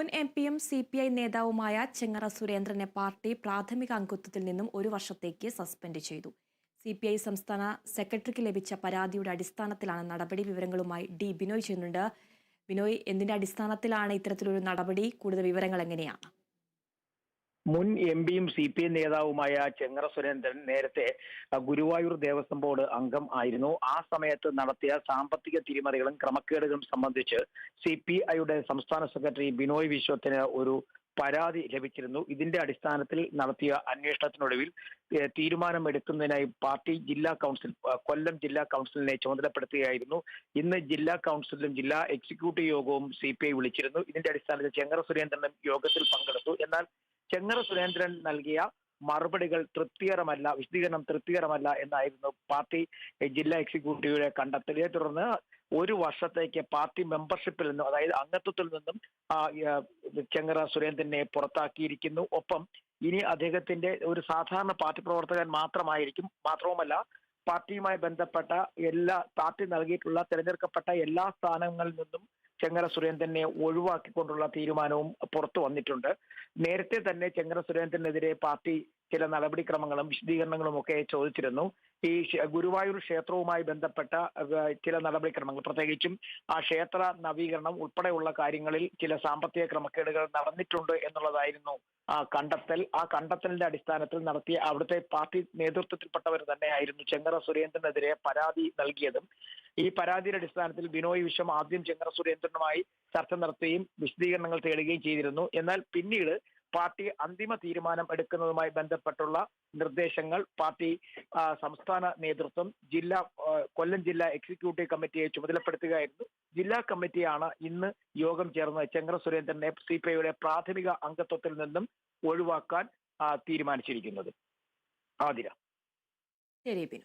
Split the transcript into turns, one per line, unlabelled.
മുൻ എംപിയും CPI നേതാവുമായ ചെങ്ങറ സുരേന്ദ്രനെ പാർട്ടി പ്രാഥമിക അംഗത്വത്തിൽ നിന്നും 1 വർഷത്തേക്ക് സസ്പെൻഡ് ചെയ്തു. CPI സംസ്ഥാന സെക്രട്ടറിക്ക് ലഭിച്ച പരാതിയുടെ അടിസ്ഥാനത്തിലാണ് നടപടി. വിവരങ്ങളുമായി ബിനോയ് ചെയ്യുന്നുണ്ട്. ബിനോയ്, എന്തിന്റെ അടിസ്ഥാനത്തിലാണ് ഇത്തരത്തിലൊരു നടപടി? കൂടുതൽ വിവരങ്ങൾ എങ്ങനെയാണ്?
മുൻ എംപിയും CPI നേതാവുമായ ചെങ്ങറ സുരേന്ദ്രൻ നേരത്തെ ഗുരുവായൂർ ദേവസ്വം ബോർഡ് അംഗം ആയിരുന്നു. ആ സമയത്ത് നടത്തിയ സാമ്പത്തിക തിരിമറികളും ക്രമക്കേടുകളും സംബന്ധിച്ച് CPIയുടെ സംസ്ഥാന സെക്രട്ടറി ബിനോയ് വിശ്വത്തിന് ഒരു പരാതി ലഭിച്ചിരുന്നു. ഇതിന്റെ അടിസ്ഥാനത്തിൽ നടത്തിയ അന്വേഷണത്തിനൊടുവിൽ തീരുമാനമെടുക്കുന്നതിനായി പാർട്ടി ജില്ലാ കൗൺസിൽ കൊല്ലം ജില്ലാ കൗൺസിലിനെ ചുമതലപ്പെടുത്തുകയായിരുന്നു. ഇന്ന് ജില്ലാ കൗൺസിലും ജില്ലാ എക്സിക്യൂട്ടീവ് യോഗവും CPI വിളിച്ചിരുന്നു. ഇതിന്റെ അടിസ്ഥാനത്തിൽ ചെങ്ങറ സുരേന്ദ്രനും യോഗത്തിൽ പങ്കെടുത്തു. എന്നാൽ ചെങ്ങറ സുരേന്ദ്രൻ നൽകിയ മറുപടികൾ വിശദീകരണം തൃപ്തികരമല്ല എന്നായിരുന്നു പാർട്ടി ജില്ലാ എക്സിക്യൂട്ടീവിലെ കണ്ടെത്തൽ. ഇതേ തുടർന്ന് 1 വർഷത്തേക്ക് പാർട്ടി മെമ്പർഷിപ്പിൽ നിന്നും, അതായത് അംഗത്വത്തിൽ നിന്നും ചെങ്ങറ സുരേന്ദ്രനെ പുറത്താക്കിയിരിക്കുന്നു. ഒപ്പം ഇനി അദ്ദേഹത്തിന്റെ ഒരു സാധാരണ പാർട്ടി പ്രവർത്തകൻ മാത്രവുമല്ല, പാർട്ടിയുമായി ബന്ധപ്പെട്ട പാർട്ടി നൽകിയിട്ടുള്ള തിരഞ്ഞെടുക്കപ്പെട്ട എല്ലാ സ്ഥാനങ്ങളിൽ നിന്നും ചെങ്ങറ സുരേന്ദ്രനെ ഒഴിവാക്കിക്കൊണ്ടുള്ള തീരുമാനവും പുറത്തു വന്നിട്ടുണ്ട്. നേരത്തെ തന്നെ ചെങ്ങറ സുരേന്ദ്രനെതിരെ പാർട്ടി ചില നടപടിക്രമങ്ങളും വിശദീകരണങ്ങളും ഒക്കെ ചോദിച്ചിരുന്നു. ഈ ഗുരുവായൂർ ക്ഷേത്രവുമായി ബന്ധപ്പെട്ട ചില നടപടിക്രമങ്ങൾ, പ്രത്യേകിച്ചും ആ ക്ഷേത്ര നവീകരണം ഉൾപ്പെടെയുള്ള കാര്യങ്ങളിൽ ചില സാമ്പത്തിക ക്രമക്കേടുകൾ നടന്നിട്ടുണ്ട് എന്നുള്ളതായിരുന്നു കണ്ടെത്തൽ. ആ കണ്ടെത്തലിന്റെ അടിസ്ഥാനത്തിൽ നടത്തിയ അവിടുത്തെ പാർട്ടി നേതൃത്വത്തിൽപ്പെട്ടവർ തന്നെയായിരുന്നു ചെങ്ങറ സുരേന്ദ്രനെതിരെ പരാതി നൽകിയതും. ഈ പരാതിയുടെ അടിസ്ഥാനത്തിൽ ബിനോയ് വിശ്വം ആദ്യം ചെങ്ങറ സുരേന്ദ്രനുമായി ചർച്ച നടത്തുകയും വിശദീകരണങ്ങൾ തേടുകയും ചെയ്തിരുന്നു. എന്നാൽ പിന്നീട് പാർട്ടി അന്തിമ തീരുമാനം എടുക്കുന്നതുമായി ബന്ധപ്പെട്ടുള്ള നിർദ്ദേശങ്ങൾ പാർട്ടി സംസ്ഥാന നേതൃത്വം കൊല്ലം ജില്ലാ എക്സിക്യൂട്ടീവ് കമ്മിറ്റിയെ ചുമതലപ്പെടുത്തുകയായിരുന്നു. ജില്ലാ കമ്മിറ്റിയാണ് ഇന്ന് യോഗം ചേർന്ന് ചെങ്ങറ സുരേന്ദ്രനെ CPIയുടെ പ്രാഥമിക അംഗത്വത്തിൽ നിന്നും ഒഴിവാക്കാൻ തീരുമാനിച്ചിരിക്കുന്നത്. ആതിര.
ശരി ബിനോയ്.